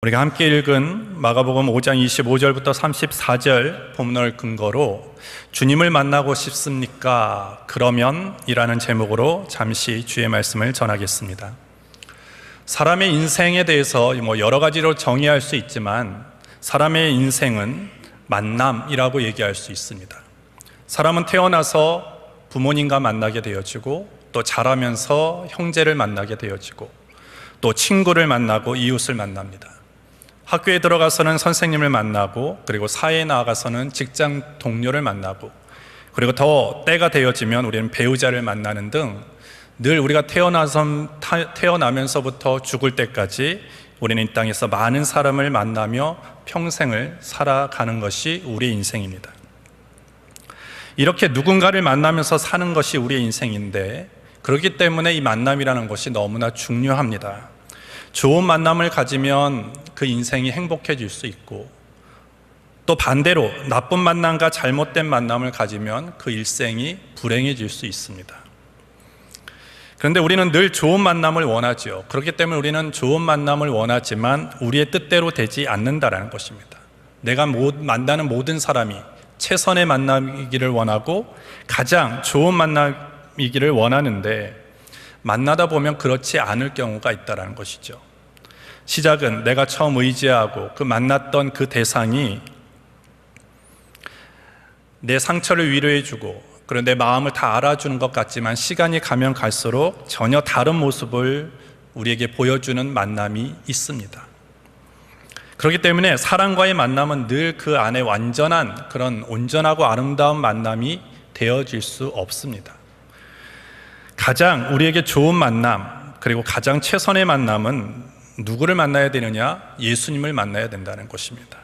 우리가 함께 읽은 마가복음 5장 25절부터 34절 본문을 근거로 주님을 만나고 싶습니까? 그러면 이라는 제목으로 잠시 주의 말씀을 전하겠습니다. 사람의 인생에 대해서 여러 가지로 정의할 수 있지만 사람의 인생은 만남이라고 얘기할 수 있습니다. 사람은 태어나서 부모님과 만나게 되어지고 또 자라면서 형제를 만나게 되어지고 또 친구를 만나고 이웃을 만납니다. 학교에 들어가서는 선생님을 만나고 그리고 사회에 나아가서는 직장 동료를 만나고 그리고 더 때가 되어지면 우리는 배우자를 만나는 등 늘 우리가 태어나면서부터 죽을 때까지 우리는 이 땅에서 많은 사람을 만나며 평생을 살아가는 것이 우리의 인생입니다. 이렇게 누군가를 만나면서 사는 것이 우리의 인생인데 그렇기 때문에 이 만남이라는 것이 너무나 중요합니다. 좋은 만남을 가지면 그 인생이 행복해질 수 있고 또 반대로 나쁜 만남과 잘못된 만남을 가지면 그 일생이 불행해질 수 있습니다. 그런데 우리는 늘 좋은 만남을 원하죠. 그렇기 때문에 우리는 좋은 만남을 원하지만 우리의 뜻대로 되지 않는다라는 것입니다. 내가 만나는 모든 사람이 최선의 만남이기를 원하고 가장 좋은 만남이기를 원하는데 만나다 보면 그렇지 않을 경우가 있다는 것이죠. 시작은 내가 처음 의지하고 그 만났던 그 대상이 내 상처를 위로해주고 그리고 내 마음을 다 알아주는 것 같지만 시간이 가면 갈수록 전혀 다른 모습을 우리에게 보여주는 만남이 있습니다. 그렇기 때문에 사랑과의 만남은 늘 그 안에 완전한 그런 온전하고 아름다운 만남이 되어질 수 없습니다. 가장 우리에게 좋은 만남 그리고 가장 최선의 만남은 누구를 만나야 되느냐? 예수님을 만나야 된다는 것입니다.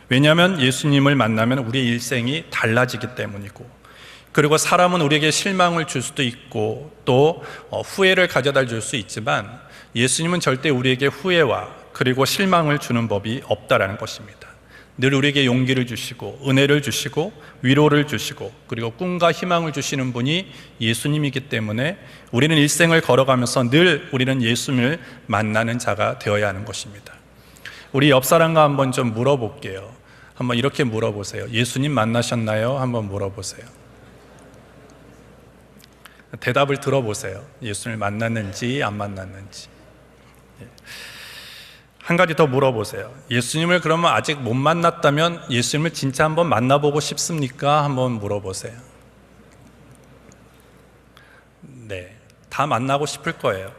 왜냐하면 예수님을 만나면 우리의 일생이 달라지기 때문이고 그리고 사람은 우리에게 실망을 줄 수도 있고 또 후회를 가져다 줄 수 있지만 예수님은 절대 우리에게 후회와 그리고 실망을 주는 법이 없다라는 것입니다. 늘 우리에게 용기를 주시고 은혜를 주시고 위로를 주시고 그리고 꿈과 희망을 주시는 분이 예수님이기 때문에 우리는 일생을 걸어가면서 늘 우리는 예수님을 만나는 자가 되어야 하는 것입니다. 우리 옆 사람과 한번 좀 물어볼게요. 한번 이렇게 물어보세요. 예수님 만나셨나요? 한번 물어보세요. 대답을 들어보세요. 예수님을 만났는지 안 만났는지. 한 가지 더 물어보세요. 예수님을 그러면 아직 못 만났다면 예수님을 진짜 한번 만나보고 싶습니까? 한번 물어보세요. 네, 다 만나고 싶을 거예요.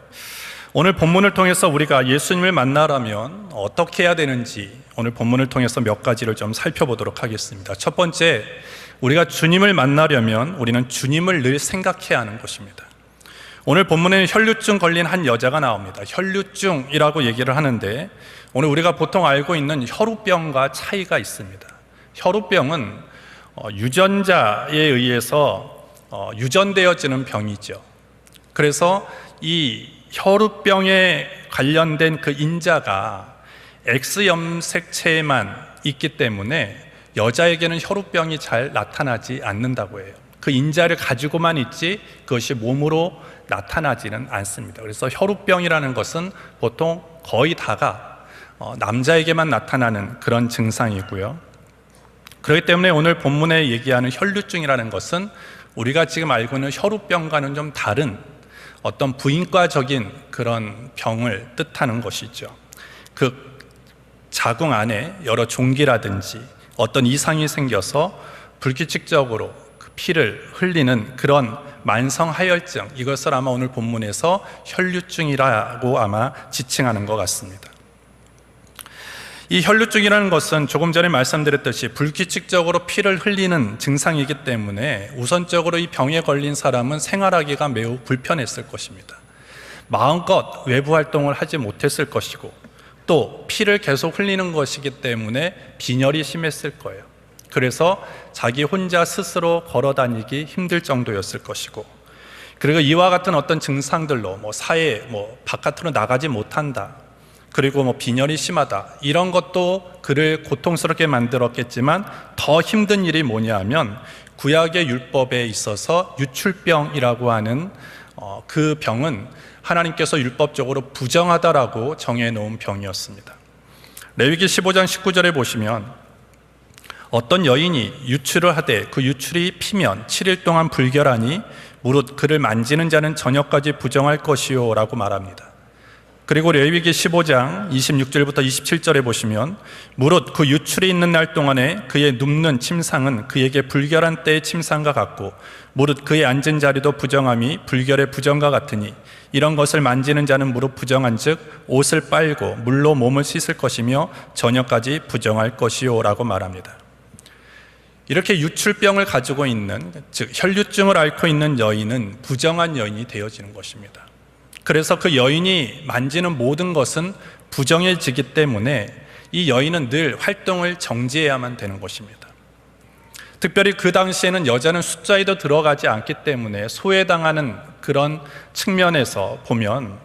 오늘 본문을 통해서 우리가 예수님을 만나려면 어떻게 해야 되는지 오늘 본문을 통해서 몇 가지를 좀 살펴보도록 하겠습니다. 첫 번째, 우리가 주님을 만나려면 우리는 주님을 늘 생각해야 하는 것입니다. 오늘 본문에는 혈루증 걸린 한 여자가 나옵니다. 혈루증이라고 얘기를 하는데 오늘 우리가 보통 알고 있는 혈우병과 차이가 있습니다. 혈우병은 유전자에 의해서 유전되어지는 병이죠. 그래서 이 혈우병에 관련된 그 인자가 X염색체에만 있기 때문에 여자에게는 혈우병이 잘 나타나지 않는다고 해요. 그 인자를 가지고만 있지 그것이 몸으로 나타나지는 않습니다. 그래서 혈우병이라는 것은 보통 거의 다가 남자에게만 나타나는 그런 증상이고요. 그렇기 때문에 오늘 본문에 얘기하는 혈루증이라는 것은 우리가 지금 알고 있는 혈우병과는 좀 다른 어떤 부인과적인 그런 병을 뜻하는 것이죠. 그 자궁 안에 여러 종기라든지 어떤 이상이 생겨서 불규칙적으로 그 피를 흘리는 그런 만성하혈증, 이것을 아마 오늘 본문에서 혈루증이라고 아마 지칭하는 것 같습니다. 이 혈루증이라는 것은 조금 전에 말씀드렸듯이 불규칙적으로 피를 흘리는 증상이기 때문에 우선적으로 이 병에 걸린 사람은 생활하기가 매우 불편했을 것입니다. 마음껏 외부 활동을 하지 못했을 것이고 또 피를 계속 흘리는 것이기 때문에 빈혈이 심했을 거예요. 그래서 자기 혼자 스스로 걸어 다니기 힘들 정도였을 것이고 그리고 이와 같은 어떤 증상들로 사회에 바깥으로 나가지 못한다, 그리고 빈혈이 심하다, 이런 것도 그를 고통스럽게 만들었겠지만 더 힘든 일이 뭐냐 하면 구약의 율법에 있어서 유출병이라고 하는 그 병은 하나님께서 율법적으로 부정하다라고 정해놓은 병이었습니다. 레위기 15장 19절에 보시면 어떤 여인이 유출을 하되 그 유출이 피면 7일 동안 불결하니 무릇 그를 만지는 자는 저녁까지 부정할 것이요 라고 말합니다. 그리고 레위기 15장 26절부터 27절에 보시면 무릇 그 유출이 있는 날 동안에 그의 눕는 침상은 그에게 불결한 때의 침상과 같고 무릇 그의 앉은 자리도 부정함이 불결의 부정과 같으니 이런 것을 만지는 자는 무릇 부정한 즉 옷을 빨고 물로 몸을 씻을 것이며 저녁까지 부정할 것이요 라고 말합니다. 이렇게 유출병을 가지고 있는, 즉 혈류증을 앓고 있는 여인은 부정한 여인이 되어지는 것입니다. 그래서 그 여인이 만지는 모든 것은 부정해지기 때문에 이 여인은 늘 활동을 정지해야만 되는 것입니다. 특별히 그 당시에는 여자는 숫자에도 들어가지 않기 때문에 소외당하는 그런 측면에서 보면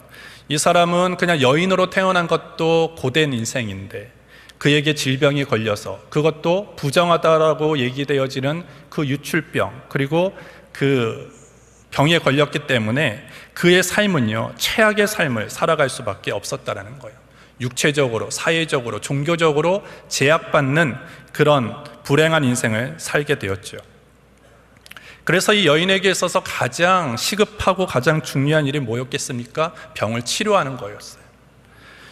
이 사람은 그냥 여인으로 태어난 것도 고된 인생인데 그에게 질병이 걸려서 그것도 부정하다라고 얘기되어지는 그 유출병, 그리고 그 병에 걸렸기 때문에 그의 삶은요 최악의 삶을 살아갈 수밖에 없었다라는 거예요. 육체적으로, 사회적으로, 종교적으로 제약받는 그런 불행한 인생을 살게 되었죠. 그래서 이 여인에게 있어서 가장 시급하고 가장 중요한 일이 뭐였겠습니까? 병을 치료하는 거였어요.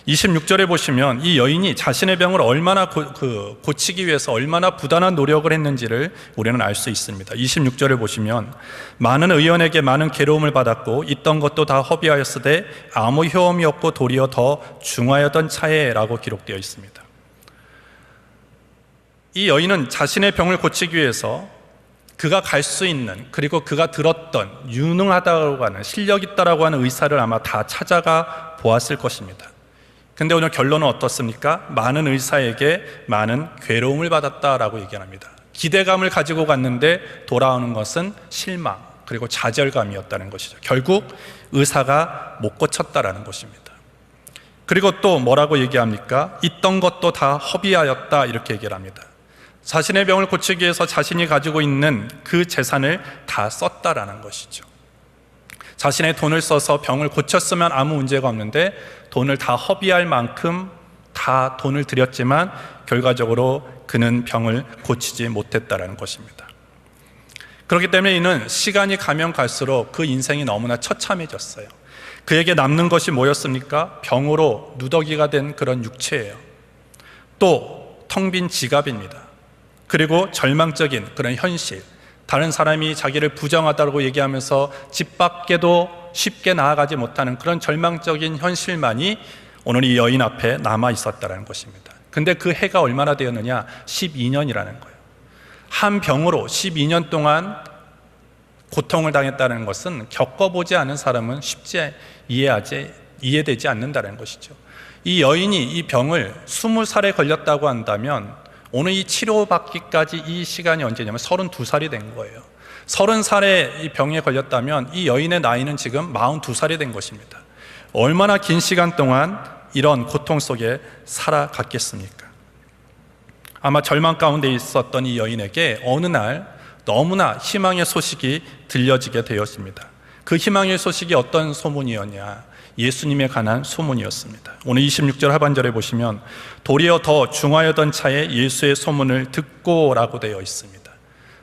26절에 보시면 이 여인이 자신의 병을 얼마나 고치기 위해서 얼마나 부단한 노력을 했는지를 우리는 알 수 있습니다. 26절에 보시면 많은 의원에게 많은 괴로움을 받았고 있던 것도 다 허비하였으되 아무 효험이 없고 도리어 더 중하였던 차에 라고 기록되어 있습니다. 이 여인은 자신의 병을 고치기 위해서 그가 갈 수 있는, 그리고 그가 들었던 유능하다고 하는, 실력 있다라고 하는 의사를 아마 다 찾아가 보았을 것입니다. 근데 오늘 결론은 어떻습니까? 많은 의사에게 많은 괴로움을 받았다라고 얘기합니다. 기대감을 가지고 갔는데 돌아오는 것은 실망, 그리고 좌절감이었다는 것이죠. 결국 의사가 못 고쳤다라는 것입니다. 그리고 또 뭐라고 얘기합니까? 있던 것도 다 허비하였다 이렇게 얘기를 합니다. 자신의 병을 고치기 위해서 자신이 가지고 있는 그 재산을 다 썼다라는 것이죠. 자신의 돈을 써서 병을 고쳤으면 아무 문제가 없는데 돈을 다 허비할 만큼 다 돈을 들였지만 결과적으로 그는 병을 고치지 못했다라는 것입니다. 그렇기 때문에 이는 시간이 가면 갈수록 그 인생이 너무나 처참해졌어요. 그에게 남는 것이 뭐였습니까? 병으로 누더기가 된 그런 육체예요. 또 텅 빈 지갑입니다. 그리고 절망적인 그런 현실, 다른 사람이 자기를 부정하다고 얘기하면서 집 밖에도 쉽게 나아가지 못하는 그런 절망적인 현실만이 오늘 이 여인 앞에 남아 있었다는 것입니다. 근데 그 해가 얼마나 되었느냐? 12년이라는 거예요. 한 병으로 12년 동안 고통을 당했다는 것은 겪어보지 않은 사람은 쉽지 이해되지 않는다는 것이죠. 이 여인이 이 병을 20살에 걸렸다고 한다면 오늘 이 치료받기까지 이 시간이 언제냐면 32살이 된 거예요. 30살에 이 병에 걸렸다면 이 여인의 나이는 지금 42살이 된 것입니다. 얼마나 긴 시간 동안 이런 고통 속에 살아갔겠습니까? 아마 절망 가운데 있었던 이 여인에게 어느 날 너무나 희망의 소식이 들려지게 되었습니다. 그 희망의 소식이 어떤 소문이었냐? 예수님에 관한 소문이었습니다. 오늘 26절 하반절에 보시면 도리어 더 중하여던 차에 예수의 소문을 듣고라고 되어 있습니다.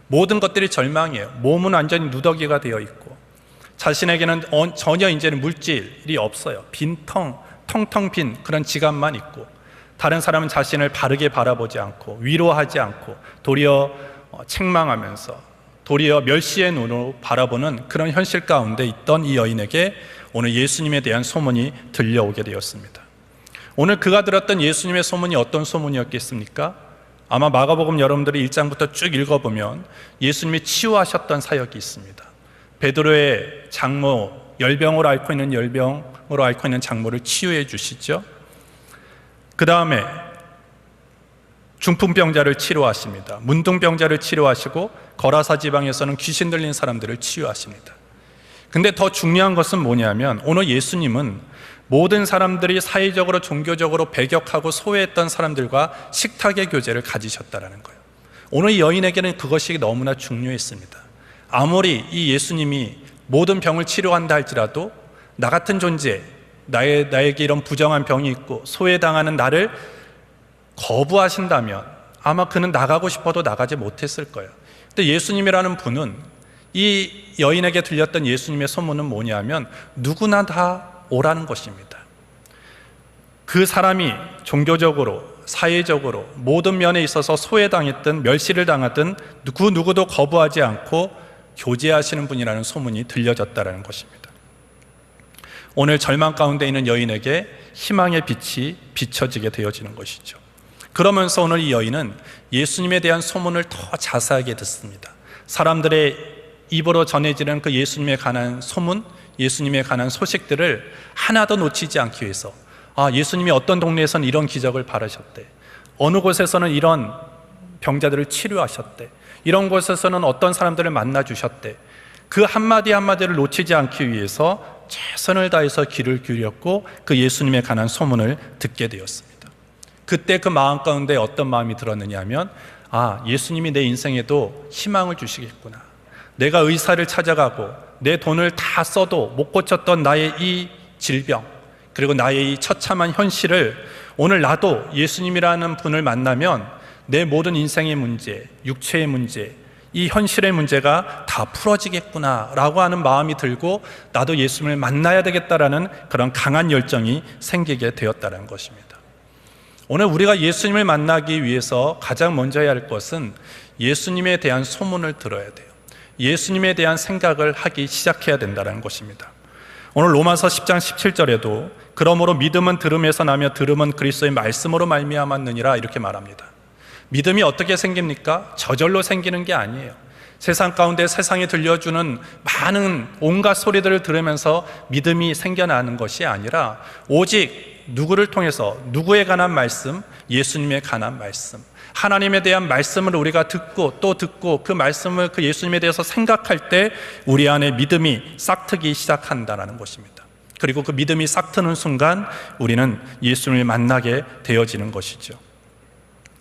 모든 것들이 절망이에요. 몸은 완전히 누더기가 되어 있고 자신에게는 전혀 이제는 물질이 없어요. 텅텅 빈 그런 지갑만 있고 다른 사람은 자신을 바르게 바라보지 않고 위로하지 않고 도리어 책망하면서 도리어 멸시의 눈으로 바라보는 그런 현실 가운데 있던 이 여인에게 오늘 예수님에 대한 소문이 들려오게 되었습니다. 오늘 그가 들었던 예수님의 소문이 어떤 소문이었겠습니까? 아마 마가복음 여러분들이 1장부터 쭉 읽어보면 예수님이 치유하셨던 사역이 있습니다. 베드로의 장모, 열병으로 앓고 있는 장모를 치유해 주시죠. 그 다음에 중풍병자를 치료하십니다. 문둥병자를 치료하시고 거라사 지방에서는 귀신 들린 사람들을 치유하십니다. 근데 더 중요한 것은 뭐냐면 오늘 예수님은 모든 사람들이 사회적으로 종교적으로 배격하고 소외했던 사람들과 식탁의 교제를 가지셨다는 거예요. 오늘 이 여인에게는 그것이 너무나 중요했습니다. 아무리 이 예수님이 모든 병을 치료한다 할지라도 나 같은 존재, 나에게 이런 부정한 병이 있고 소외당하는 나를 거부하신다면 아마 그는 나가고 싶어도 나가지 못했을 거예요. 근데 예수님이라는 분은 이 여인에게 들렸던 예수님의 소문은 뭐냐면 누구나 다 오라는 것입니다. 그 사람이 종교적으로, 사회적으로 모든 면에 있어서 소외당했든 멸시를 당하든 그 누구도 거부하지 않고 교제하시는 분이라는 소문이 들려졌다는 것입니다. 오늘 절망 가운데 있는 여인에게 희망의 빛이 비춰지게 되어지는 것이죠. 그러면서 오늘 이 여인은 예수님에 대한 소문을 더 자세하게 듣습니다. 사람들의 입으로 전해지는 그 예수님에 관한 소문, 예수님에 관한 소식들을 하나도 놓치지 않기 위해서 예수님이 어떤 동네에서는 이런 기적을 바라셨대, 어느 곳에서는 이런 병자들을 치료하셨대, 이런 곳에서는 어떤 사람들을 만나 주셨대, 그 한마디 한마디를 놓치지 않기 위해서 최선을 다해서 귀를 기울였고 그 예수님에 관한 소문을 듣게 되었습니다. 그때 그 마음 가운데 어떤 마음이 들었느냐 하면 예수님이 내 인생에도 희망을 주시겠구나, 내가 의사를 찾아가고 내 돈을 다 써도 못 고쳤던 나의 이 질병, 그리고 나의 이 처참한 현실을 오늘 나도 예수님이라는 분을 만나면 내 모든 인생의 문제, 육체의 문제, 이 현실의 문제가 다 풀어지겠구나 라고 하는 마음이 들고 나도 예수님을 만나야 되겠다라는 그런 강한 열정이 생기게 되었다는 것입니다. 오늘 우리가 예수님을 만나기 위해서 가장 먼저 해야 할 것은 예수님에 대한 소문을 들어야 돼요. 예수님에 대한 생각을 하기 시작해야 된다는 것입니다. 오늘 로마서 10장 17절에도 그러므로 믿음은 들음에서 나며 들음은 그리스도의 말씀으로 말미암았느니라 이렇게 말합니다. 믿음이 어떻게 생깁니까? 저절로 생기는 게 아니에요. 세상 가운데 세상에 들려주는 많은 온갖 소리들을 들으면서 믿음이 생겨나는 것이 아니라 오직 누구를 통해서, 누구에 관한 말씀, 예수님에 관한 말씀, 하나님에 대한 말씀을 우리가 듣고 또 듣고 그 말씀을, 그 예수님에 대해서 생각할 때 우리 안에 믿음이 싹트기 시작한다는 것입니다. 그리고 그 믿음이 싹트는 순간 우리는 예수님을 만나게 되어지는 것이죠.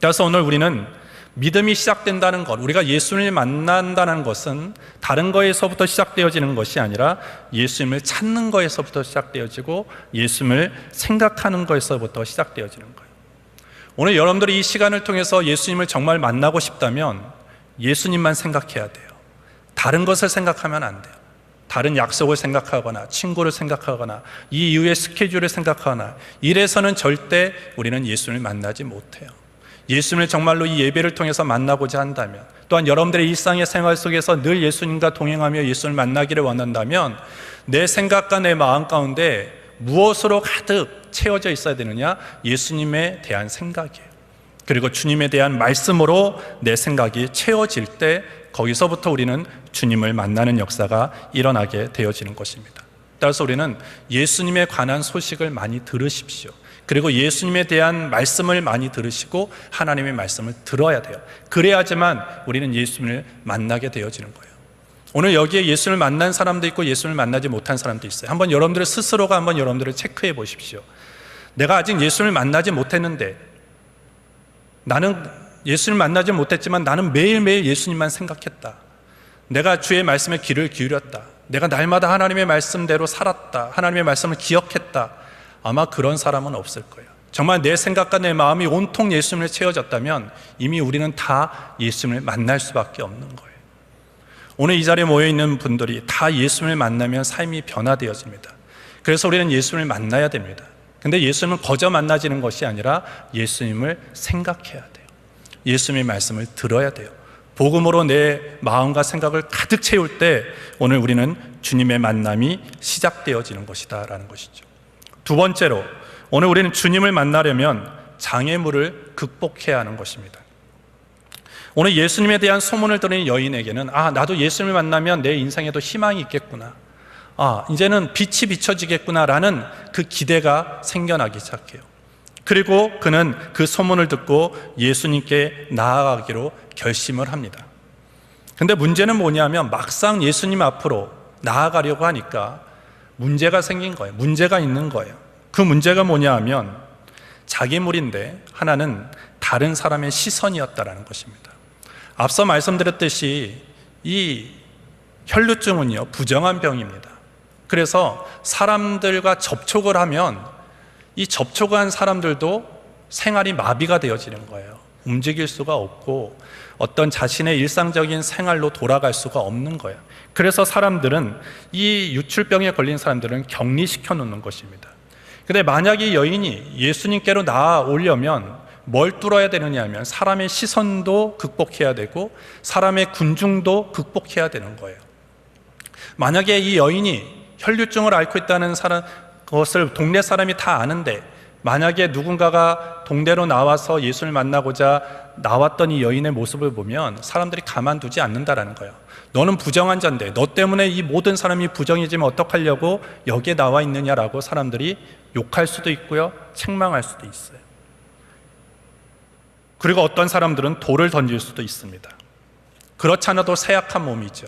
그래서 오늘 우리는 믿음이 시작된다는 것, 우리가 예수님을 만난다는 것은 다른 거에서부터 시작되어지는 것이 아니라 예수님을 찾는 거에서부터 시작되어지고 예수님을 생각하는 거에서부터 시작되어지는 거예요. 오늘 여러분들이 이 시간을 통해서 예수님을 정말 만나고 싶다면 예수님만 생각해야 돼요. 다른 것을 생각하면 안 돼요. 다른 약속을 생각하거나 친구를 생각하거나 이 이후의 스케줄을 생각하거나 이래서는 절대 우리는 예수님을 만나지 못해요. 예수님을 정말로 이 예배를 통해서 만나고자 한다면, 또한 여러분들의 일상의 생활 속에서 늘 예수님과 동행하며 예수님을 만나기를 원한다면 내 생각과 내 마음 가운데 무엇으로 가득 채워져 있어야 되느냐? 예수님에 대한 생각이에요. 그리고 주님에 대한 말씀으로 내 생각이 채워질 때 거기서부터 우리는 주님을 만나는 역사가 일어나게 되어지는 것입니다. 따라서 우리는 예수님에 관한 소식을 많이 들으십시오. 그리고 예수님에 대한 말씀을 많이 들으시고 하나님의 말씀을 들어야 돼요. 그래야지만 우리는 예수님을 만나게 되어지는 거예요. 오늘 여기에 예수님을 만난 사람도 있고 예수님을 만나지 못한 사람도 있어요. 한번 여러분들 스스로가 한번 여러분들을 체크해 보십시오. 내가 아직 예수님을 만나지 못했는데, 나는 예수님을 만나지 못했지만 나는 매일매일 예수님만 생각했다, 내가 주의 말씀에 귀를 기울였다, 내가 날마다 하나님의 말씀대로 살았다, 하나님의 말씀을 기억했다, 아마 그런 사람은 없을 거예요. 정말 내 생각과 내 마음이 온통 예수님을 채워졌다면 이미 우리는 다 예수님을 만날 수밖에 없는 거예요. 오늘 이 자리에 모여있는 분들이 다 예수님을 만나면 삶이 변화되어집니다. 그래서 우리는 예수님을 만나야 됩니다. 근데 예수님은 거저 만나지는 것이 아니라 예수님을 생각해야 돼요. 예수님의 말씀을 들어야 돼요. 복음으로 내 마음과 생각을 가득 채울 때 오늘 우리는 주님의 만남이 시작되어지는 것이다 라는 것이죠. 두 번째로, 오늘 우리는 주님을 만나려면 장애물을 극복해야 하는 것입니다. 오늘 예수님에 대한 소문을 들은 여인에게는 나도 예수님을 만나면 내 인생에도 희망이 있겠구나, 이제는 빛이 비춰지겠구나 라는 그 기대가 생겨나기 시작해요. 그리고 그는 그 소문을 듣고 예수님께 나아가기로 결심을 합니다. 근데 문제는 뭐냐면 막상 예수님 앞으로 나아가려고 하니까 문제가 생긴 거예요. 문제가 있는 거예요. 그 문제가 뭐냐 하면 장애물인데 하나는 다른 사람의 시선이었다라는 것입니다. 앞서 말씀드렸듯이 이 혈루증은요, 부정한 병입니다. 그래서 사람들과 접촉을 하면 이 접촉한 사람들도 생활이 마비가 되어지는 거예요. 움직일 수가 없고 어떤 자신의 일상적인 생활로 돌아갈 수가 없는 거예요. 그래서 사람들은, 이 유출병에 걸린 사람들은 격리시켜 놓는 것입니다. 근데 만약에 여인이 예수님께로 나아오려면 뭘 뚫어야 되느냐 하면 사람의 시선도 극복해야 되고 사람의 군중도 극복해야 되는 거예요. 만약에 이 여인이 혈류증을 앓고 있다는 것을 동네 사람이 다 아는데, 만약에 누군가가 동네로 나와서 예수를 만나고자 나왔던 이 여인의 모습을 보면 사람들이 가만두지 않는다라는 거예요. 너는 부정환자인데 너 때문에 이 모든 사람이 부정해지면 어떡하려고 여기에 나와 있느냐라고 사람들이 욕할 수도 있고요, 책망할 수도 있어요. 그리고 어떤 사람들은 돌을 던질 수도 있습니다. 그렇지 않아도 쇠약한 몸이죠.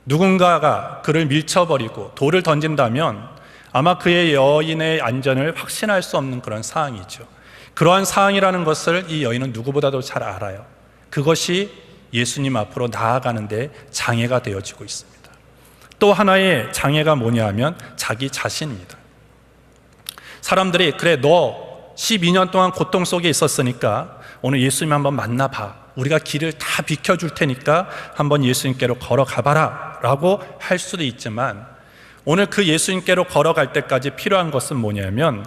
누군가가 그를 밀쳐버리고 돌을 던진다면 아마 그의 여인의 안전을 확신할 수 없는 그런 상황이죠. 그러한 상황이라는 것을 이 여인은 누구보다도 잘 알아요. 그것이 예수님 앞으로 나아가는데 장애가 되어지고 있습니다. 또 하나의 장애가 뭐냐 하면 자기 자신입니다. 사람들이, 그래 너 12년 동안 고통 속에 있었으니까 오늘 예수님 한번 만나봐, 우리가 길을 다 비켜줄 테니까 한번 예수님께로 걸어가봐라 라고 할 수도 있지만, 오늘 그 예수님께로 걸어갈 때까지 필요한 것은 뭐냐면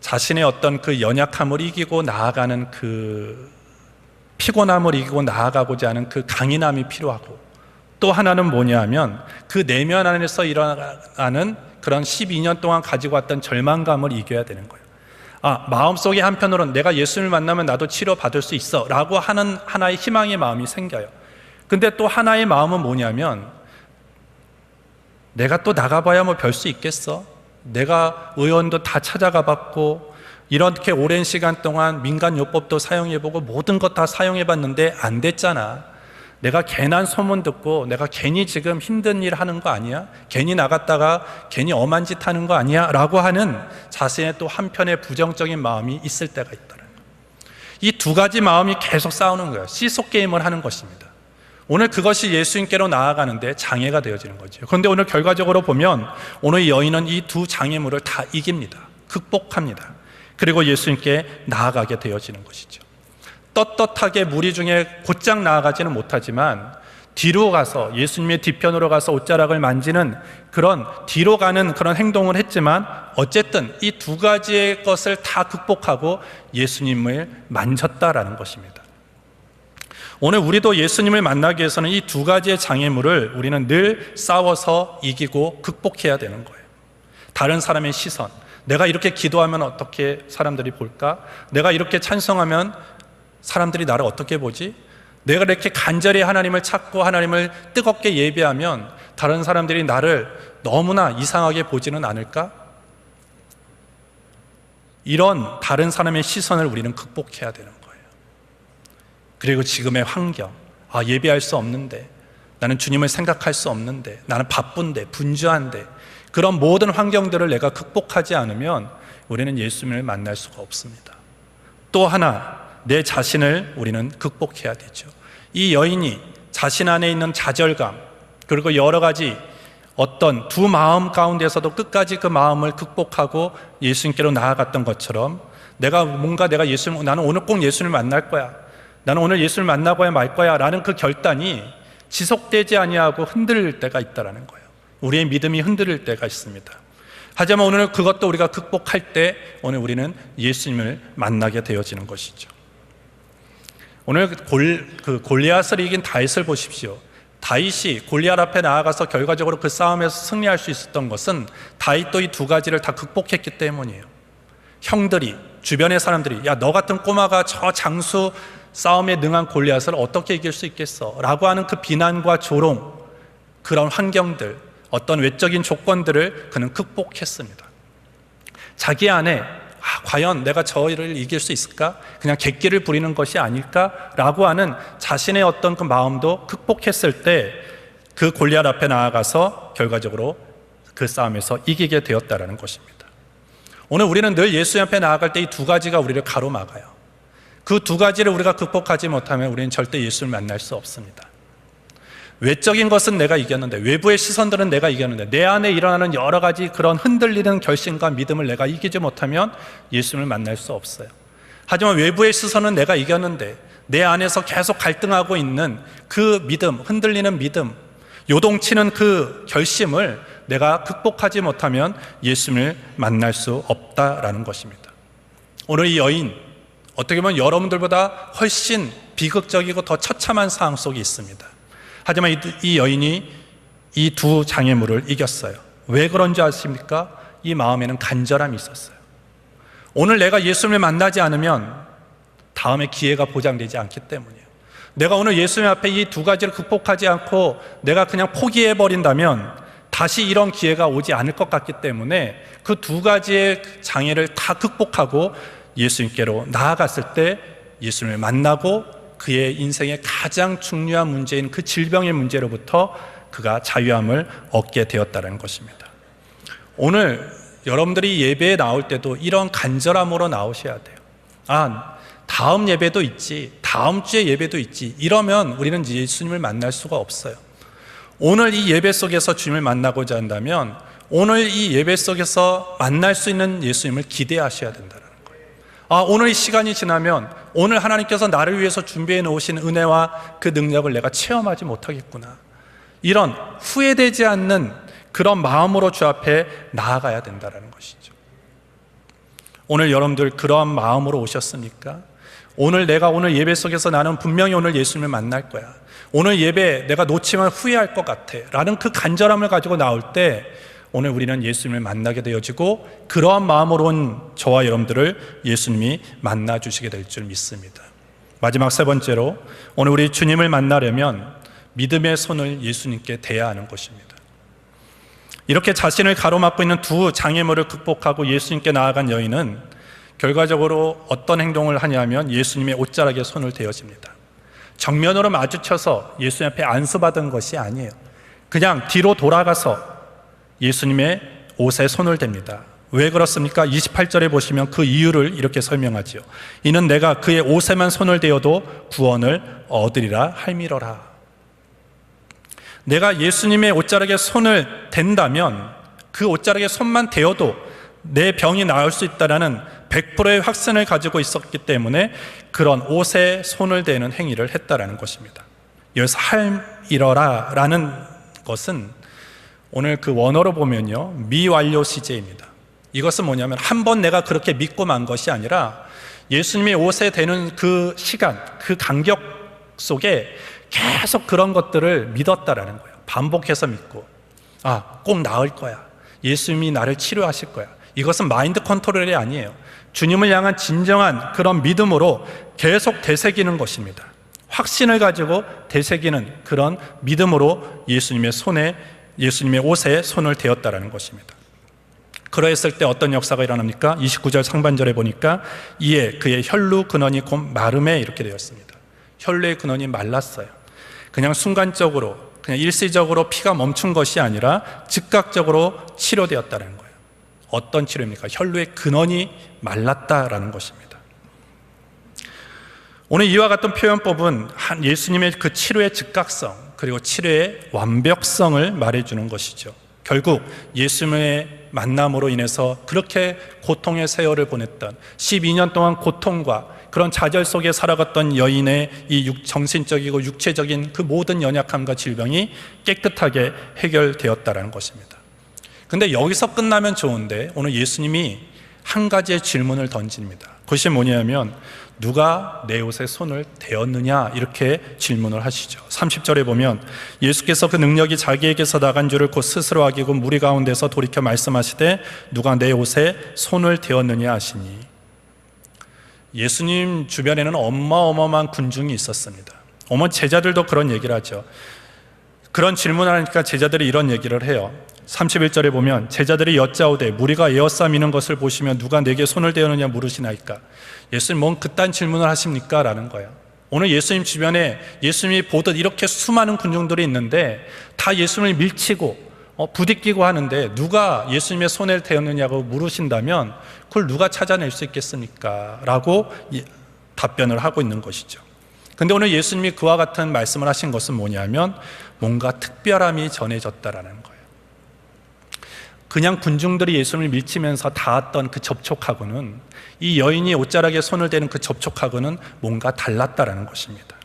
자신의 어떤 그 연약함을 이기고 나아가는 그 피곤함을 이기고 나아가고자 하는 그 강인함이 필요하고, 또 하나는 뭐냐 하면 그 내면 안에서 일어나는 그런 12년 동안 가지고 왔던 절망감을 이겨야 되는 거예요. 마음속에 한편으로는 내가 예수님을 만나면 나도 치료받을 수 있어 라고 하는 하나의 희망의 마음이 생겨요. 근데 또 하나의 마음은 뭐냐면, 내가 또 나가봐야 뭐 별 수 있겠어? 내가 의원도 다 찾아가 봤고 이렇게 오랜 시간 동안 민간요법도 사용해보고 모든 것 다 사용해봤는데 안 됐잖아. 내가 괜한 소문 듣고 내가 괜히 지금 힘든 일 하는 거 아니야? 괜히 나갔다가 괜히 엄한 짓 하는 거 아니야? 라고 하는 자신의 또 한편의 부정적인 마음이 있을 때가 있다는 거예요. 이 두 가지 마음이 계속 싸우는 거예요. 시소 게임을 하는 것입니다. 오늘 그것이 예수님께로 나아가는데 장애가 되어지는 거죠. 그런데 오늘 결과적으로 보면 오늘 이 여인은 이 두 장애물을 다 이깁니다. 극복합니다. 그리고 예수님께 나아가게 되어지는 것이죠. 떳떳하게 무리 중에 곧장 나아가지는 못하지만 뒤로 가서 예수님의 뒤편으로 가서 옷자락을 만지는 그런 뒤로 가는 그런 행동을 했지만 어쨌든 이 두 가지의 것을 다 극복하고 예수님을 만졌다라는 것입니다. 오늘 우리도 예수님을 만나기 위해서는 이 두 가지의 장애물을 우리는 늘 싸워서 이기고 극복해야 되는 거예요. 다른 사람의 시선, 내가 이렇게 기도하면 어떻게 사람들이 볼까? 내가 이렇게 찬송하면 사람들이 나를 어떻게 보지? 내가 이렇게 간절히 하나님을 찾고 하나님을 뜨겁게 예배하면 다른 사람들이 나를 너무나 이상하게 보지는 않을까? 이런 다른 사람의 시선을 우리는 극복해야 되는 거예요. 그리고 지금의 환경, 예배할 수 없는데, 나는 주님을 생각할 수 없는데, 나는 바쁜데, 분주한데, 그런 모든 환경들을 내가 극복하지 않으면 우리는 예수님을 만날 수가 없습니다. 또 하나, 내 자신을 우리는 극복해야 되죠. 이 여인이 자신 안에 있는 좌절감, 그리고 여러 가지 어떤 두 마음 가운데서도 끝까지 그 마음을 극복하고 예수님께로 나아갔던 것처럼 나는 오늘 꼭 예수님을 만날 거야, 나는 오늘 예수를 만나고야 말 거야 라는 그 결단이 지속되지 아니하고 흔들릴 때가 있다는 거예요. 우리의 믿음이 흔들릴 때가 있습니다. 하지만 오늘 그것도 우리가 극복할 때 오늘 우리는 예수님을 만나게 되어지는 것이죠. 오늘 골리앗을 이긴 다윗을 보십시오. 다윗이 골리앗 앞에 나아가서 결과적으로 그 싸움에서 승리할 수 있었던 것은 다윗도 이 두 가지를 다 극복했기 때문이에요. 형들이, 주변의 사람들이, 야, 너 같은 꼬마가 저 장수 싸움에 능한 골리앗을 어떻게 이길 수 있겠어? 라고 하는 그 비난과 조롱, 그런 환경들, 어떤 외적인 조건들을 그는 극복했습니다. 자기 안에 과연 내가 저를 이길 수 있을까? 그냥 객기를 부리는 것이 아닐까? 라고 하는 자신의 어떤 그 마음도 극복했을 때 그 골리앗 앞에 나아가서 결과적으로 그 싸움에서 이기게 되었다는 것입니다. 오늘 우리는 늘 예수 앞에 나아갈 때 이 두 가지가 우리를 가로막아요. 그 두 가지를 우리가 극복하지 못하면 우리는 절대 예수를 만날 수 없습니다. 외적인 것은 내가 이겼는데, 외부의 시선들은 내가 이겼는데, 내 안에 일어나는 여러 가지 그런 흔들리는 결심과 믿음을 내가 이기지 못하면 예수님을 만날 수 없어요. 하지만 외부의 시선은 내가 이겼는데 내 안에서 계속 갈등하고 있는 그 믿음, 흔들리는 믿음, 요동치는 그 결심을 내가 극복하지 못하면 예수님을 만날 수 없다라는 것입니다. 오늘 이 여인, 어떻게 보면 여러분들보다 훨씬 비극적이고 더 처참한 상황 속에 있습니다. 하지만 이 여인이 이 두 장애물을 이겼어요. 왜 그런 줄 아십니까? 이 마음에는 간절함이 있었어요. 오늘 내가 예수님을 만나지 않으면 다음에 기회가 보장되지 않기 때문이에요. 내가 오늘 예수님 앞에 이 두 가지를 극복하지 않고 내가 그냥 포기해버린다면 다시 이런 기회가 오지 않을 것 같기 때문에 그 두 가지의 장애를 다 극복하고 예수님께로 나아갔을 때 예수님을 만나고 그의 인생의 가장 중요한 문제인 그 질병의 문제로부터 그가 자유함을 얻게 되었다는 것입니다. 오늘 여러분들이 예배에 나올 때도 이런 간절함으로 나오셔야 돼요. 다음 예배도 있지, 다음 주에 예배도 있지, 이러면 우리는 예수님을 만날 수가 없어요. 오늘 이 예배 속에서 주님을 만나고자 한다면 오늘 이 예배 속에서 만날 수 있는 예수님을 기대하셔야 된다는 거예요. 오늘 이 시간이 지나면 오늘 하나님께서 나를 위해서 준비해 놓으신 은혜와 그 능력을 내가 체험하지 못하겠구나, 이런 후회되지 않는 그런 마음으로 주 앞에 나아가야 된다는 것이죠. 오늘 여러분들 그러한 마음으로 오셨습니까? 오늘 예배 속에서 나는 분명히 오늘 예수님을 만날 거야, 오늘 예배 내가 놓치면 후회할 것 같아 라는 그 간절함을 가지고 나올 때 오늘 우리는 예수님을 만나게 되어지고 그러한 마음으로 온 저와 여러분들을 예수님이 만나 주시게 될 줄 믿습니다. 마지막 세 번째로, 오늘 우리 주님을 만나려면 믿음의 손을 예수님께 대야 하는 것입니다. 이렇게 자신을 가로막고 있는 두 장애물을 극복하고 예수님께 나아간 여인은 결과적으로 어떤 행동을 하냐면 예수님의 옷자락에 손을 대어집니다. 정면으로 마주쳐서 예수님 앞에 안수받은 것이 아니에요. 그냥 뒤로 돌아가서 예수님의 옷에 손을 댑니다. 왜 그렇습니까? 28절에 보시면 그 이유를 이렇게 설명하지요. 이는 내가 그의 옷에만 손을 대어도 구원을 얻으리라 할미러라. 내가 예수님의 옷자락에 손을 댄다면 그 옷자락에 손만 대어도 내 병이 나을 수 있다는 100%의 확신을 가지고 있었기 때문에 그런 옷에 손을 대는 행위를 했다라는 것입니다. 여기서 할미러라 라는 것은 오늘 그 원어로 보면요, 미완료 시제입니다. 이것은 뭐냐면 한 번 내가 그렇게 믿고 만 것이 아니라 예수님의 옷에 대는 그 시간, 그 간격 속에 계속 그런 것들을 믿었다라는 거예요. 반복해서 믿고, 꼭 나을 거야, 예수님이 나를 치료하실 거야. 이것은 마인드 컨트롤이 아니에요. 주님을 향한 진정한 그런 믿음으로 계속 되새기는 것입니다. 확신을 가지고 되새기는 그런 믿음으로 예수님의 옷에 손을 대었다라는 것입니다. 그러했을 때 어떤 역사가 일어납니까? 29절 상반절에 보니까 이에 그의 혈루 근원이 곧 마름에 이렇게 되었습니다. 혈루의 근원이 말랐어요. 그냥 순간적으로, 그냥 일시적으로 피가 멈춘 것이 아니라 즉각적으로 치료되었다는 거예요. 어떤 치료입니까? 혈루의 근원이 말랐다라는 것입니다. 오늘 이와 같은 표현법은 예수님의 그 치료의 즉각성 그리고 치료의 완벽성을 말해주는 것이죠. 결국 예수님의 만남으로 인해서 그렇게 고통의 세월을 보냈던 12년 동안 고통과 그런 좌절 속에 살아갔던 여인의 이 정신적이고 육체적인 그 모든 연약함과 질병이 깨끗하게 해결되었다는 것입니다. 근데 여기서 끝나면 좋은데 오늘 예수님이 한 가지의 질문을 던집니다. 그것이 뭐냐면 누가 내 옷에 손을 대었느냐 이렇게 질문을 하시죠. 30절에 보면 예수께서 그 능력이 자기에게서 나간 줄을 곧 스스로 아기고 무리 가운데서 돌이켜 말씀하시되 누가 내 옷에 손을 대었느냐 하시니, 예수님 주변에는 어마어마한 군중이 있었습니다. 제자들도 그런 얘기를 하죠. 그런 질문을 하니까 제자들이 이런 얘기를 해요. 31절에 보면 제자들이 여짜오되 무리가 에워싸미는 것을 보시면 누가 내게 손을 대었느냐 물으시나이까. 예수님 뭔 그딴 질문을 하십니까? 라는 거예요. 오늘 예수님 주변에 예수님이 보듯 이렇게 수많은 군중들이 있는데 다 예수님을 밀치고 부딪히고 하는데 누가 예수님의 손을 대었느냐고 물으신다면 그걸 누가 찾아낼 수 있겠습니까? 라고 답변을 하고 있는 것이죠. 근데 오늘 예수님이 그와 같은 말씀을 하신 것은 뭐냐면 뭔가 특별함이 전해졌다라는 거예요. 그냥 군중들이 예수님을 밀치면서 닿았던 그 접촉하고는, 이 여인이 옷자락에 손을 대는 그 접촉하고는 뭔가 달랐다라는 것입니다.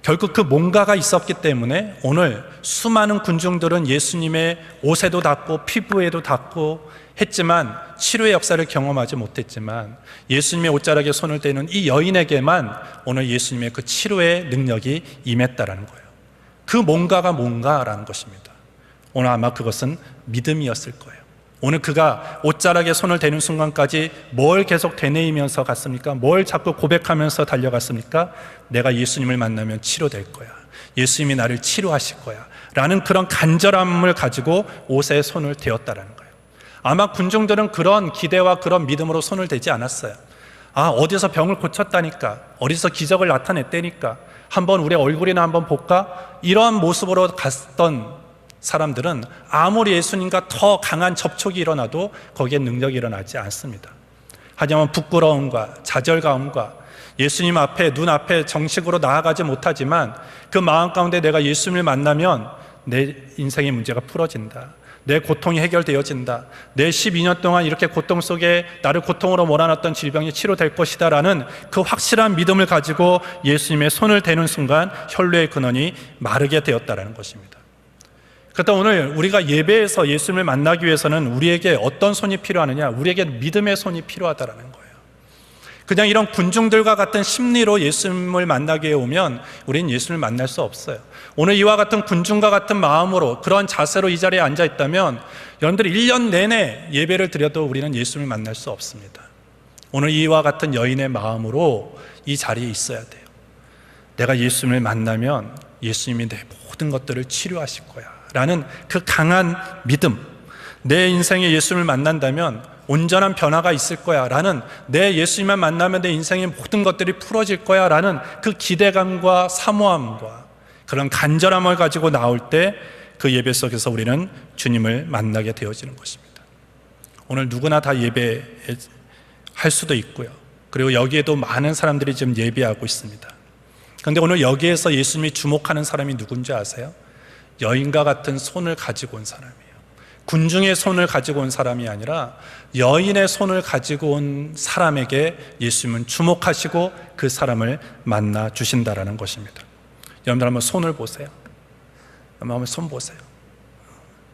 결국 그 뭔가가 있었기 때문에 오늘 수많은 군중들은 예수님의 옷에도 닿고 피부에도 닿고 했지만 치료의 역사를 경험하지 못했지만, 예수님의 옷자락에 손을 대는 이 여인에게만 오늘 예수님의 그 치료의 능력이 임했다라는 거예요. 그 뭔가가 뭔가라는 것입니다. 오늘 아마 그것은 믿음이었을 거예요. 오늘 그가 옷자락에 손을 대는 순간까지 뭘 계속 되뇌이면서 갔습니까? 뭘 자꾸 고백하면서 달려갔습니까? 내가 예수님을 만나면 치료될 거야, 예수님이 나를 치료하실 거야 라는 그런 간절함을 가지고 옷에 손을 대었다라는 거예요. 아마 군중들은 그런 기대와 그런 믿음으로 손을 대지 않았어요. 어디서 병을 고쳤다니까, 어디서 기적을 나타냈다니까, 한번 우리 얼굴이나 한번 볼까? 이러한 모습으로 갔던 사람들은 아무리 예수님과 더 강한 접촉이 일어나도 거기에 능력이 일어나지 않습니다. 하지만 부끄러움과 좌절감과 예수님 앞에, 눈앞에 정식으로 나아가지 못하지만 그 마음 가운데 내가 예수님을 만나면 내 인생의 문제가 풀어진다, 내 고통이 해결되어진다, 내 12년 동안 이렇게 고통 속에 나를 고통으로 몰아놨던 질병이 치료될 것이다 라는 그 확실한 믿음을 가지고 예수님의 손을 대는 순간 혈루의 근원이 마르게 되었다는 것입니다. 그렇다 오늘 우리가 예배에서 예수님을 만나기 위해서는 우리에게 어떤 손이 필요하느냐? 우리에게 믿음의 손이 필요하다는 거예요. 그냥 이런 군중들과 같은 심리로 예수님을 만나기 위해 오면 우리는 예수님을 만날 수 없어요. 오늘 이와 같은 군중과 같은 마음으로, 그런 자세로 이 자리에 앉아 있다면 여러분들이 1년 내내 예배를 드려도 우리는 예수님을 만날 수 없습니다. 오늘 이와 같은 여인의 마음으로 이 자리에 있어야 돼요. 내가 예수님을 만나면 예수님이 내 모든 것들을 치료하실 거야 라는 그 강한 믿음, 내 인생에 예수님을 만난다면 온전한 변화가 있을 거야 라는, 내 예수님만 만나면 내 인생의 모든 것들이 풀어질 거야 라는 그 기대감과 사모함과 그런 간절함을 가지고 나올 때 그 예배 속에서 우리는 주님을 만나게 되어지는 것입니다. 오늘 누구나 다 예배할 수도 있고요, 그리고 여기에도 많은 사람들이 지금 예배하고 있습니다. 그런데 오늘 여기에서 예수님이 주목하는 사람이 누군지 아세요? 여인과 같은 손을 가지고 온 사람이에요. 군중의 손을 가지고 온 사람이 아니라 여인의 손을 가지고 온 사람에게 예수님은 주목하시고 그 사람을 만나 주신다라는 것입니다. 여러분들 한번 손을 보세요. 한번 손 보세요.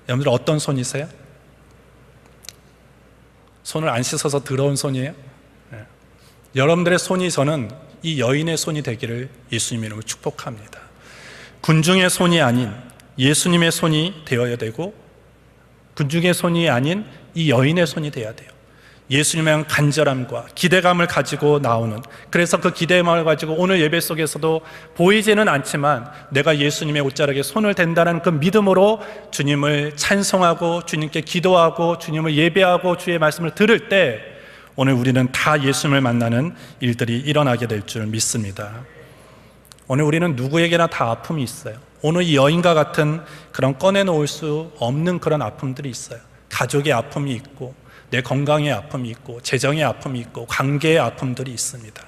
여러분들 어떤 손이세요? 손을 안 씻어서 더러운 손이에요? 네. 여러분들의 손이, 저는 이 여인의 손이 되기를 예수님 이름으로 축복합니다. 군중의 손이 아닌 예수님의 손이 되어야 되고, 군중의 손이 아닌 이 여인의 손이 되어야 돼요. 예수님에 대한 간절함과 기대감을 가지고 나오는, 그래서 그 기대감을 가지고 오늘 예배 속에서도 보이지는 않지만 내가 예수님의 옷자락에 손을 댄다는 그 믿음으로 주님을 찬송하고 주님께 기도하고 주님을 예배하고 주의 말씀을 들을 때 오늘 우리는 다 예수님을 만나는 일들이 일어나게 될 줄 믿습니다. 오늘 우리는 누구에게나 다 아픔이 있어요. 오늘 이 여인과 같은 그런 꺼내놓을 수 없는 그런 아픔들이 있어요. 가족의 아픔이 있고, 내 건강의 아픔이 있고, 재정의 아픔이 있고, 관계의 아픔들이 있습니다.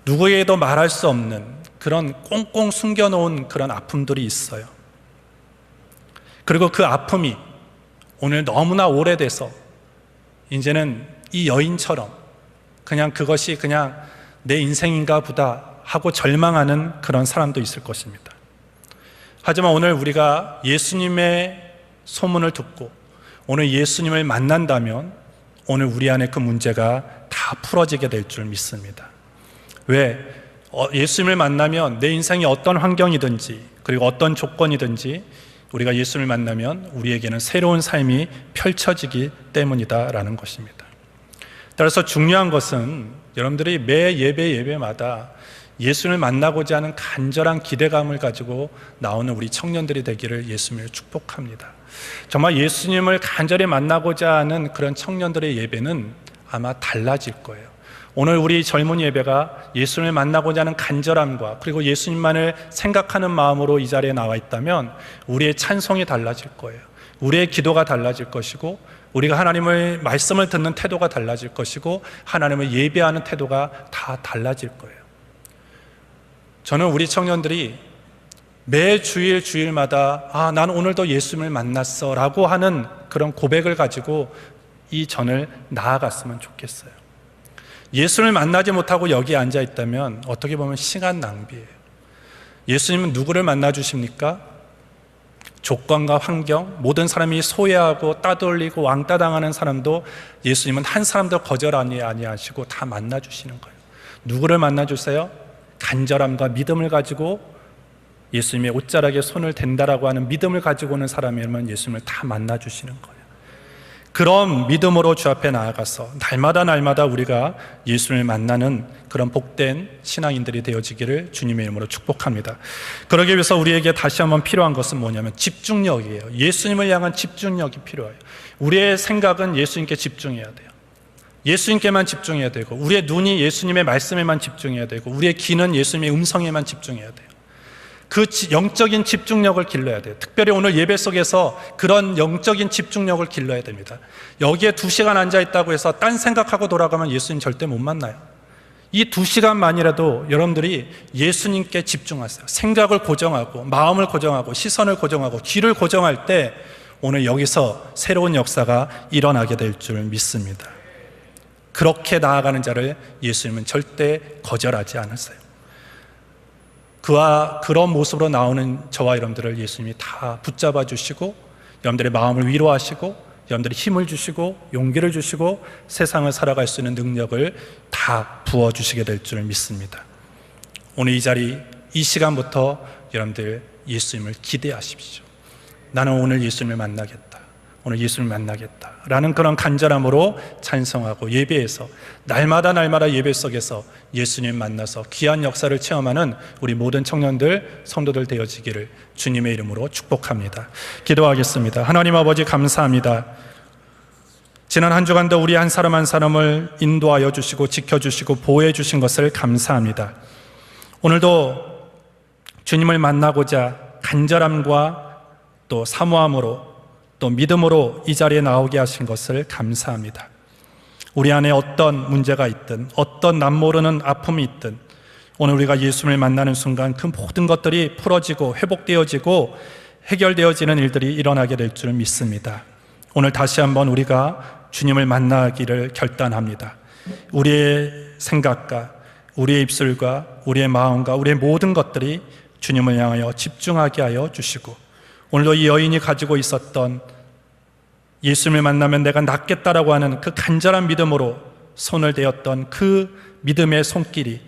누구에게도 말할 수 없는 그런 꽁꽁 숨겨놓은 그런 아픔들이 있어요. 그리고 그 아픔이 오늘 너무나 오래돼서 이제는 이 여인처럼 그냥 그것이 그냥 내 인생인가 보다 하고 절망하는 그런 사람도 있을 것입니다. 하지만 오늘 우리가 예수님의 소문을 듣고 오늘 예수님을 만난다면 오늘 우리 안에 그 문제가 다 풀어지게 될 줄 믿습니다. 왜? 예수님을 만나면 내 인생이 어떤 환경이든지 그리고 어떤 조건이든지 우리가 예수님을 만나면 우리에게는 새로운 삶이 펼쳐지기 때문이다라는 것입니다. 따라서 중요한 것은 여러분들이 매 예배마다 예수님을 만나고자 하는 간절한 기대감을 가지고 나오는 우리 청년들이 되기를 예수님을 축복합니다. 정말 예수님을 간절히 만나고자 하는 그런 청년들의 예배는 아마 달라질 거예요. 오늘 우리 젊은 예배가 예수님을 만나고자 하는 간절함과 그리고 예수님만을 생각하는 마음으로 이 자리에 나와 있다면 우리의 찬송이 달라질 거예요. 우리의 기도가 달라질 것이고, 우리가 하나님의 말씀을 듣는 태도가 달라질 것이고, 하나님을 예배하는 태도가 다 달라질 거예요. 저는 우리 청년들이 매 주일마다 난 오늘도 예수님을 만났어 라고 하는 그런 고백을 가지고 이 전을 나아갔으면 좋겠어요. 예수님을 만나지 못하고 여기에 앉아 있다면 어떻게 보면 시간 낭비예요. 예수님은 누구를 만나 주십니까? 조건과 환경, 모든 사람이 소외하고 따돌리고 왕따 당하는 사람도 예수님은 한 사람도 거절하니 아니하시고 다 만나 주시는 거예요. 누구를 만나 주세요? 간절함과 믿음을 가지고 예수님의 옷자락에 손을 댄다라고 하는 믿음을 가지고 오는 사람이면 예수님을 다 만나 주시는 거예요. 그런 믿음으로 주 앞에 나아가서 날마다 우리가 예수님을 만나는 그런 복된 신앙인들이 되어지기를 주님의 이름으로 축복합니다. 그러기 위해서 우리에게 다시 한번 필요한 것은 뭐냐면 집중력이에요. 예수님을 향한 집중력이 필요해요. 우리의 생각은 예수님께 집중해야 돼요. 예수님께만 집중해야 되고, 우리의 눈이 예수님의 말씀에만 집중해야 되고, 우리의 귀는 예수님의 음성에만 집중해야 돼요. 그 영적인 집중력을 길러야 돼요. 특별히 오늘 예배 속에서 그런 영적인 집중력을 길러야 됩니다. 여기에 2시간 앉아있다고 해서 딴 생각하고 돌아가면 예수님 절대 못 만나요. 이 2시간만이라도 여러분들이 예수님께 집중하세요. 생각을 고정하고, 마음을 고정하고, 시선을 고정하고, 귀를 고정할 때 오늘 여기서 새로운 역사가 일어나게 될 줄 믿습니다. 그렇게 나아가는 자를 예수님은 절대 거절하지 않으세요. 그와 그런 모습으로 나오는 저와 여러분들을 예수님이 다 붙잡아 주시고, 여러분들의 마음을 위로하시고, 여러분들의 힘을 주시고, 용기를 주시고, 세상을 살아갈 수 있는 능력을 다 부어주시게 될 줄 믿습니다. 오늘 이 자리, 이 시간부터 여러분들 예수님을 기대하십시오. 나는 오늘 예수님을 만나겠다, 오늘 예수님을 만나겠다 라는 그런 간절함으로 찬송하고, 예배에서 날마다 예배 속에서 예수님 만나서 귀한 역사를 체험하는 우리 모든 청년들, 성도들 되어지기를 주님의 이름으로 축복합니다. 기도하겠습니다. 하나님 아버지, 감사합니다. 지난 한 주간도 우리 한 사람 한 사람을 인도하여 주시고 지켜주시고 보호해 주신 것을 감사합니다. 오늘도 주님을 만나고자 간절함과 또 사모함으로 또 믿음으로 이 자리에 나오게 하신 것을 감사합니다. 우리 안에 어떤 문제가 있든, 어떤 남모르는 아픔이 있든, 오늘 우리가 예수님을 만나는 순간 그 모든 것들이 풀어지고 회복되어지고 해결되어지는 일들이 일어나게 될 줄 믿습니다. 오늘 다시 한번 우리가 주님을 만나기를 결단합니다. 우리의 생각과 우리의 입술과 우리의 마음과 우리의 모든 것들이 주님을 향하여 집중하게 하여 주시고, 오늘도 이 여인이 가지고 있었던 예수님을 만나면 내가 낫겠다라고 하는 그 간절한 믿음으로 손을 대었던 그 믿음의 손길이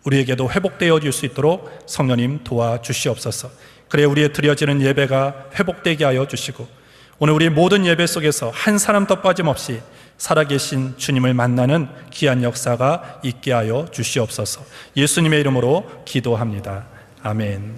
우리에게도 회복되어 줄 수 있도록 성령님 도와주시옵소서. 그래 우리의 드려지는 예배가 회복되게 하여 주시고, 오늘 우리 모든 예배 속에서 한 사람도 빠짐없이 살아계신 주님을 만나는 귀한 역사가 있게 하여 주시옵소서. 예수님의 이름으로 기도합니다. 아멘.